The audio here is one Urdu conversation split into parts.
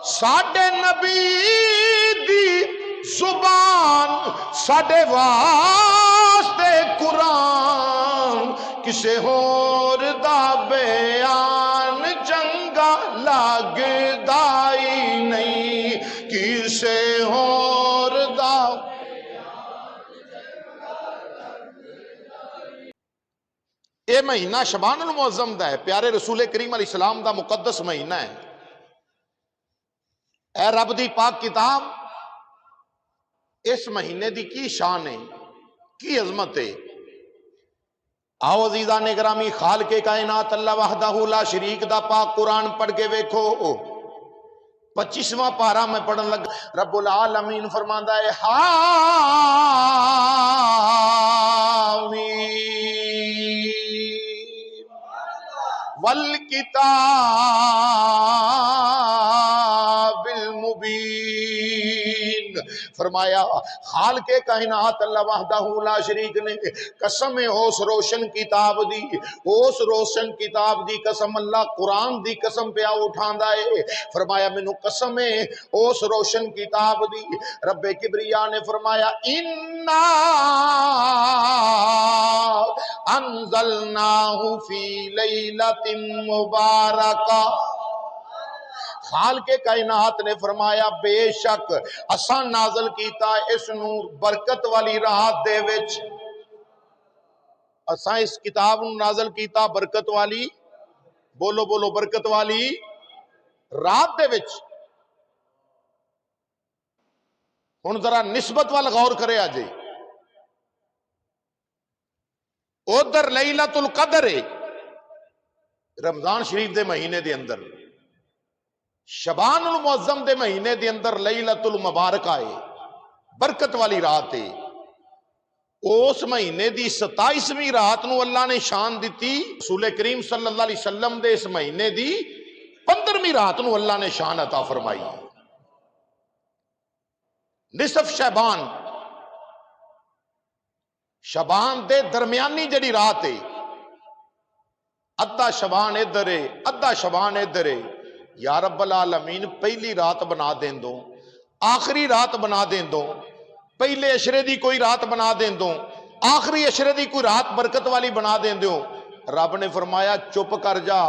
ساڈے نبی دی زبان ساڈے واسطے قرآن کسے ہور دا بیان چنگا لگدا ہی نہیں کسے ہور دا یہ مہینہ شبان المعظم دا ہے پیارے رسول کریم علیہ السلام دا مقدس مہینہ ہے اے رب دی پاک کتاب اس مہینے دی کی شان ہے کی عظمت ہے آؤ عزیزان گرامی خالق کائنات اللہ وحدہ لا شریک دا پاک قرآن پڑھ کے ویکھو 25واں پارہ میں پڑھن لگا رب العالمین فرماندا ہے حامیم والکتاب المبین فرمایا خالق کائنات اللہ وحدہ لا شریک نے قسم اس روشن کتاب دی اس روشن کتاب دی قسم اللہ قرآن دی قسم پہ اٹھاندا ہے فرمایا مینوں قسم ہے اس روشن کتاب دی رب کبریا نے فرمایا انا انزلناہ فی لیلۃ مبارکہ خالق کائنات نے فرمایا بے شک اساں نازل کیتا اس نور برکت والی رات دے وچ اساں اس کتاب نو نازل کیتا برکت والی بولو بولو برکت والی رات دے وچ ہن ذرا نسبت وال غور کرے آجے ادھر لیلۃ القدر ہے رمضان شریف دے مہینے دے اندر شبان المعظم دے مہینے دے اندر لیلۃ المبارکہ ہے برکت والی رات ہے اس مہینے دی 27ویں رات نو اللہ نے شان دیتی رسول کریم صلی اللہ علیہ وسلم دے اس مہینے دی 15ویں رات نو اللہ نے شان عطا فرمائی نصف شبان دے درمیانی جڑی رات ہے ادھا شبان ادھر ہے ادھا شبان ادھر ہے یا رب العالمین پہلی رات بنا دیں دو آخری رات بنا دیں دو پہلے عشرے دی کوئی رات بنا دیں دو آخری عشرے دی کوئی رات برکت والی بنا دیں دو رب نے فرمایا چپ کر جا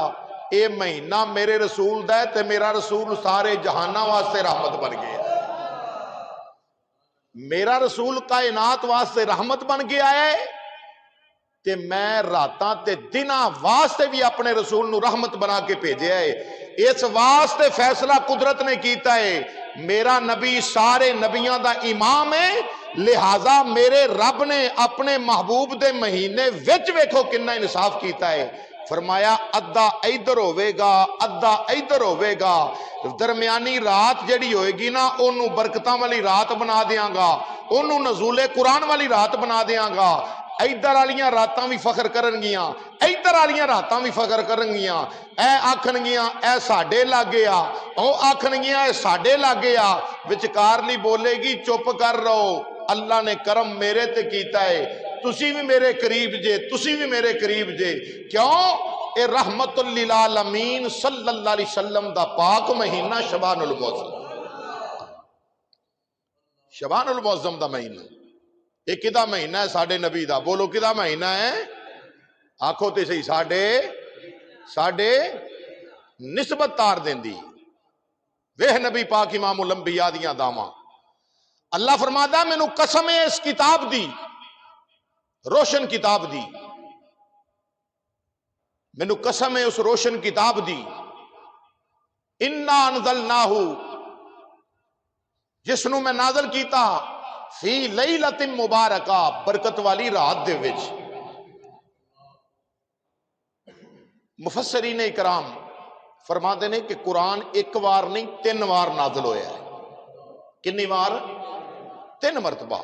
اے مہینہ میرے رسول دا ہے تے میرا رسول سارے جہانہ واسطے رحمت بن گیا میرا رسول کائنات واسطے رحمت بن گیا ہے تے میں راتاں تے دناں واسطے بھی اپنے رسول نو رحمت بنا کے بھیجیا ہے اس واسطے فیصلہ قدرت نے کیتا ہے میرا نبی سارے نبیاں دا امام ہے لہذا میرے رب نے اپنے محبوب دے مہینے وچ ویکھو کنا انصاف کیتا ہے فرمایا ادھا ادھر ہوئے گا ادھا ادھر ہوئے گا درمیانی رات جڑی ہوئے گی نا انہوں برکتاں والی رات بنا دیاں گا انہوں نزول قرآن والی رات بنا دیاں گا ادھر والیاں راتاں بھی فخر کرن گیاں ادھر والیاں راتاں بھی فخر کرن گیاں اے آکھن گیاں اے ساڈے لاگے آ او آکھن گیاں اے ساڈے لاگے آ وچکارلی بولے گی چپ کر رہو اللہ نے کرم میرے تے کیتا ہے تسی بھی میرے قریب جے تسی بھی میرے قریب جے کیوں اے رحمت للعالمین صلی اللہ علیہ وسلم دا پاک مہینہ شبان المعظم شبان المعظم دا مہینہ یہ کدا مہینہ ہے ساڑھے نبی دا بولو کدا مہینہ ہے آنکھوں تے صحیح ساڑھے نسبت تار دیں دی وہ نبی پاک امام الانبیاء دیاں داواں اللہ فرماتا میں نو قسم ہے اس کتاب دی روشن کتاب دی میں نو قسم ہے اس روشن کتاب دی انا انزلناہو جس نو میں نازل کیتا فی لیلۃ مبارکہ برکت والی رات دے وچ مفسرین اکرام فرماتے ہیں کہ قرآن ایک وار نہیں 3 وار نازل ہویا ہے کنی وار 3 مرتبہ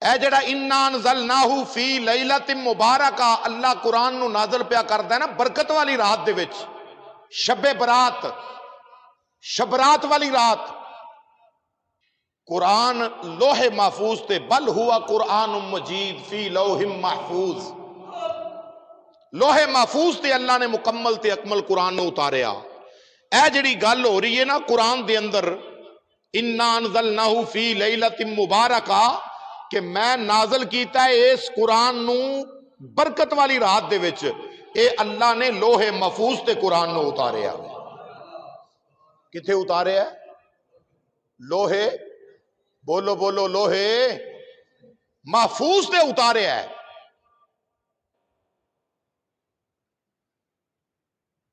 اے جڑا انا انزلناہو فی لیلۃ مبارکہ اللہ قرآن نو نازل پیا کردا ہے نا برکت والی رات دے وچ شب برات والی رات قرآن لوح محفوظ تے بل ہوا قرآن مجید فی لوح محفوظ لوح محفوظ تے اللہ نے مکمل تے اکمل قرآن نے اتاریا اے جڑی گل ہو رہی ہے نا قرآن دے اندر انا انزلناہ فی لیلۃ مبارکہ کہ میں نازل کیتا ہے اس قرآن نو برکت والی رات دے وچ، اے اللہ نے لوہے محفوظ تے قرآن نو اتاریا۔ کتھے اتاریا ہے؟ لوہے، بولو بولو، لوہے محفوظ تے اتاریا ہے۔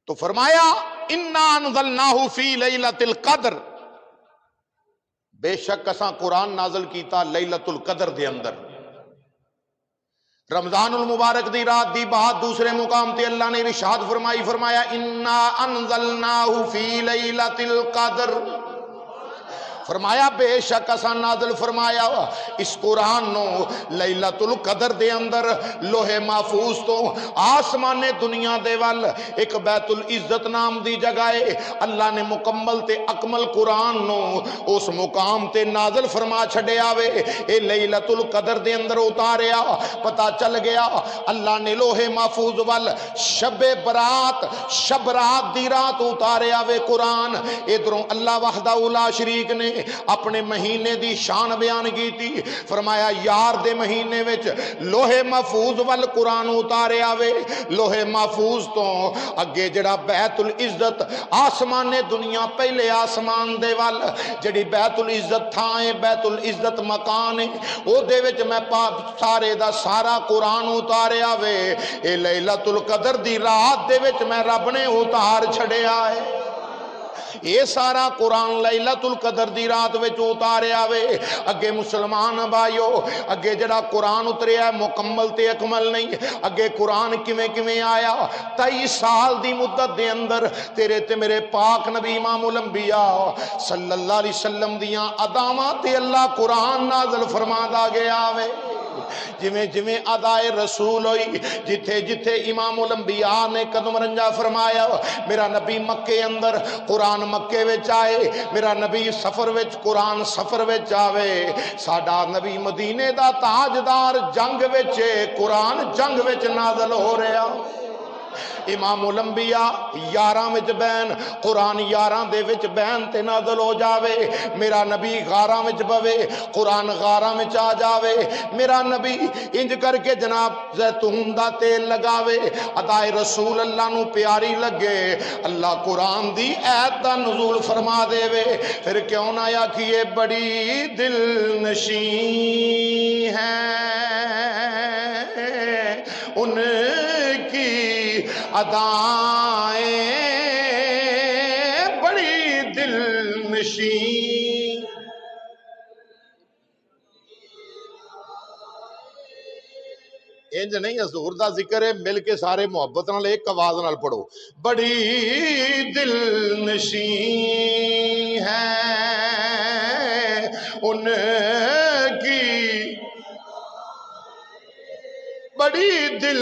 تو فرمایا انا انزلناہ فی لیلۃ القدر، بے شک اساں قرآن نازل کیتا لیلۃ القدر دے اندر، رمضان المبارک دی رات دی بات۔ دوسرے مقام تے اللہ نے ارشاد فرمایا انا انزلناہ فی لیلۃ القدر، فرمایا بے شک اساں نازل فرمایا اس قرآن نو لیلۃ القدر دے اندر، لوہے محفوظ تو آسمان دنیا دے وال ایک بیت العزت نام دی جگہ ہے، اللہ نے مکمل تے اکمل قرآن نو اس مقام تے نازل فرما چھڈیا وے، اے لیلۃ القدر دے اندر اتاریا۔ پتہ چل گیا اللہ نے لوہے محفوظ وال شب برات، شب رات دی رات اتاریا وے قرآن۔ ادھروں اللہ وحدہ لا شریک نے اپنے مہینے دی شان بیان کی تھی، فرمایا یار دے مہینے وچ لوہے محفوظ وال قرآن اتاریا وے۔ لوہے محفوظ تو اگے جڑا بیت العزت آسمان دنیا پہلے آسمان دے وال جڑی بیت العزت تھائیں، بیت العزت مکان ہے، او دے وچ میں سارے دا سارا قرآن اتاریا وے۔ اے لیلۃ القدر دی رات دے وچ میں رب نے اتار چھڑیا ہے۔ یہ سارا قرآن لیلۃ القدر دی رات وچ اتاریا وے۔ اگے مسلمان بھائیو، اگے جڑا قرآن اتریا ہے مکمل تے اکمل نہیں، اگے قرآن کیویں آیا؟ 23 سال دی مدت دے اندر تیرے تے میرے پاک نبی امام الانبیاء صلی اللہ علیہ وسلم دیاں اداواں تے اللہ قرآن نازل فرمادا گیا وے۔ جویں جویں ادائے رسول ہوئی، جتھے جتھے امام الانبیاء نے قدم رنجا فرمایا، میرا نبی مکے اندر قرآن مکے وچ آئے، میرا نبی سفر وچ قرآن سفر وچ آوے، ساڈا نبی مدینے دا تاجدار جنگ وچ قرآن جنگ وچ نازل ہو رہا۔ امام الانبیاء 11 وچ بین، قرآن 11 دے وچ بین تے نازل ہو جاوے، میرا نبی غاراں وچ بوے، قرآن غاراں وچ آ جاوے، میرا نبی انج کر کے جناب زیتون دا تیل لگاوے، ادائے رسول اللہ نو پیاری لگے، اللہ قرآن دی ایت دا نزول فرما دے وے۔ پھر کیوں نہ آکھیے بڑی دل نشین ہے ان کی ادائیں، بڑی دل نشین۔ انج نہیں، حضور دا ذکر ہے، مل کے سارے محبت نال ایک آواز نال پڑھو، بڑی دل نشین ہے ان کی، بڑی دل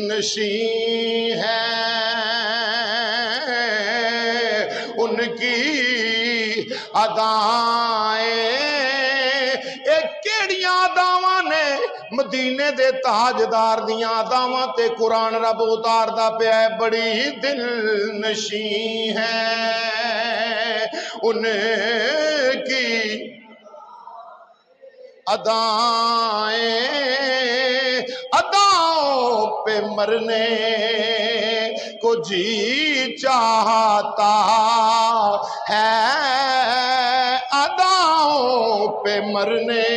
نشین ہے ان کی ادائیں۔ ایک کیڑیاں اداواں نے مدینے دے تاجدار دیاں اداواں تے قرآن رب اتاردا پیا ہے، بڑی دل نشین ہے ان کی ادائیں، اداؤں پہ مرنے کو جی چاہتا ہے، اداؤں پہ مرنے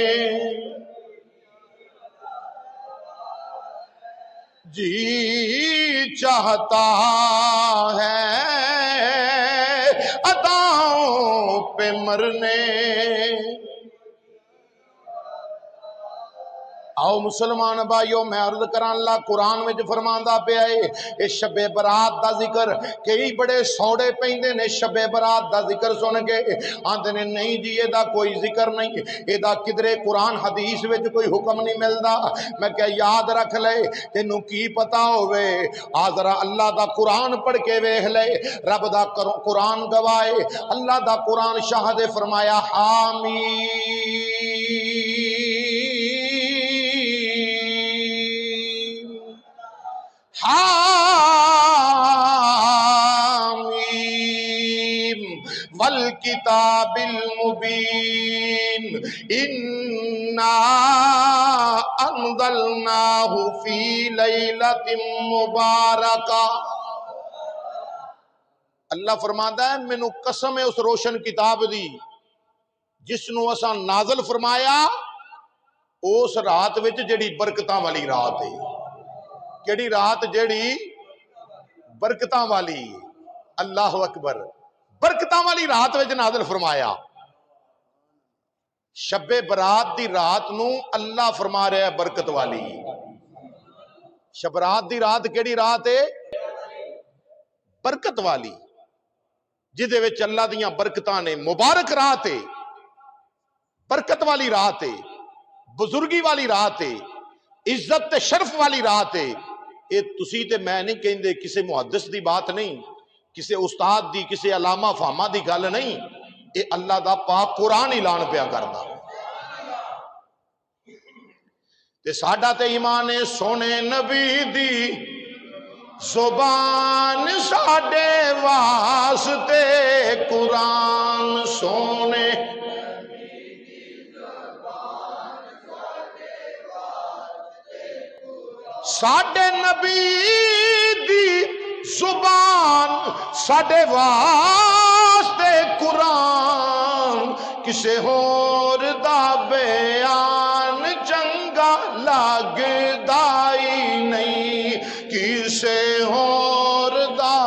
جی چاہتا ہے، اداؤں پہ مرنے۔ آؤ مسلمان بھائیو، میں عرض کراں اللہ قرآن وچ فرماندا پیا ہے اے شب برات دا ذکر، کئی بڑے سوڑے پیندے نے شب برات دا ذکر سن کے، آندے نے نہیں جی اے دا کوئی ذکر نہیں، اے دا کدرے قرآن حدیث وچ کوئی حکم نہیں ملدا۔ میں کہ یاد رکھ لے، تینوں کی پتا ہوئے، ذرا اللہ دا قرآن پڑھ کے ویکھ لے، رب دا قرآن گواہے، اللہ دا قرآن شاہد فرمایا حامیم حامیم والکتاب المبین انا انزلناہ فی لیلۃ مبارکہ۔ اللہ فرماتا ہے مینوں قسم ہے اس روشن کتاب دی جس نو اساں نازل فرمایا اس رات وچ جڑی برکتاں والی رات ہے۔ کیڑی رات؟ جڑی برکتاں والی۔ اللہ اکبر، برکتاں والی رات وچ نازل فرمایا۔ شب برات دی رات نو اللہ فرما رہا ہے برکت والی۔ شب برات دی رات کیڑی رات ہے؟ برکت والی، جدے وچ اللہ دیاں برکتاں نے۔ مبارک رات ہے، برکت والی رات ہے، بزرگی والی رات ہے، عزت تے شرف والی رات ہے۔ اے تسی تے میں نہیں کہندے، کسے محدث دی بات نہیں، کسے استاد دی، کسے علامہ فہمہ دی گل نہیں، اے اللہ دا پاک قرآن اعلان پیا کردا۔ تے ساڈا تے ایمان ہے سونے نبی دی زبان ساڈے واسطے قرآن سونے ساڈے نبی دی زبان ساڈے واسطے قرآن، کسے ہور دا بیان چنگا لگدا ہی نہیں، کسے ہور دا۔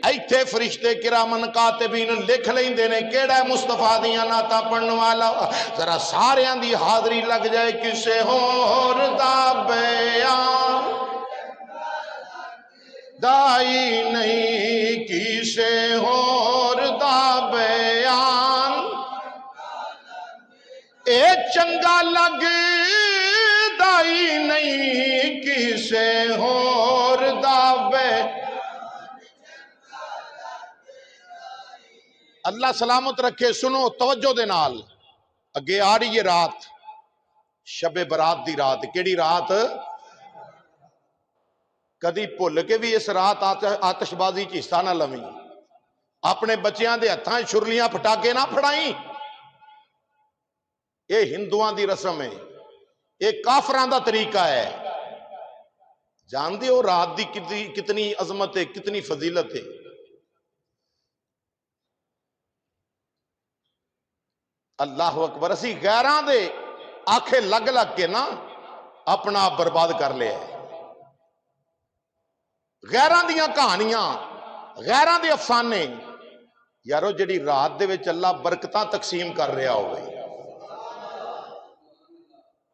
ایتھے فرشتے کرامن کاتبین لکھ لیندے نے کیڑا ہے مصطفیٰ دیاں نعتاں پڑھن والا، ذرا ساریاں دی حاضری لگ جائے۔ کسے ہور دا بیان دائی نہیں، کسے ہور دا بیان اے چنگا لگ دائی نہیں، کسے ہور دا بیان۔ اللہ سلامت رکھے، سنو توجہ دے نال، اگے آ رہی ہے رات، شب برات دی رات۔ کیڑی رات؟ کدی بھول کے بھی اس رات آتش بازی چ حصہ نہ لویں، اپنے بچیاں دے ہتھاں چھرلیاں پٹاکے نہ پھڑائیں۔ یہ ہندوؤں دی رسم ہے، یہ کافراں دا طریقہ ہے۔ جاندے ہو رات دی کتنی عظمت ہے، کتنی فضیلت ہے۔ اللہ اکبر، اسی غیران دے آنکھیں لگ لگ کے نا اپنا آپ برباد کر لیا ہے۔ غیران دیاں کہانیاں، غیران دے افسانے، یارو جڑی رات دے وچ اللہ برکتاں تقسیم کر رہا ہوئے،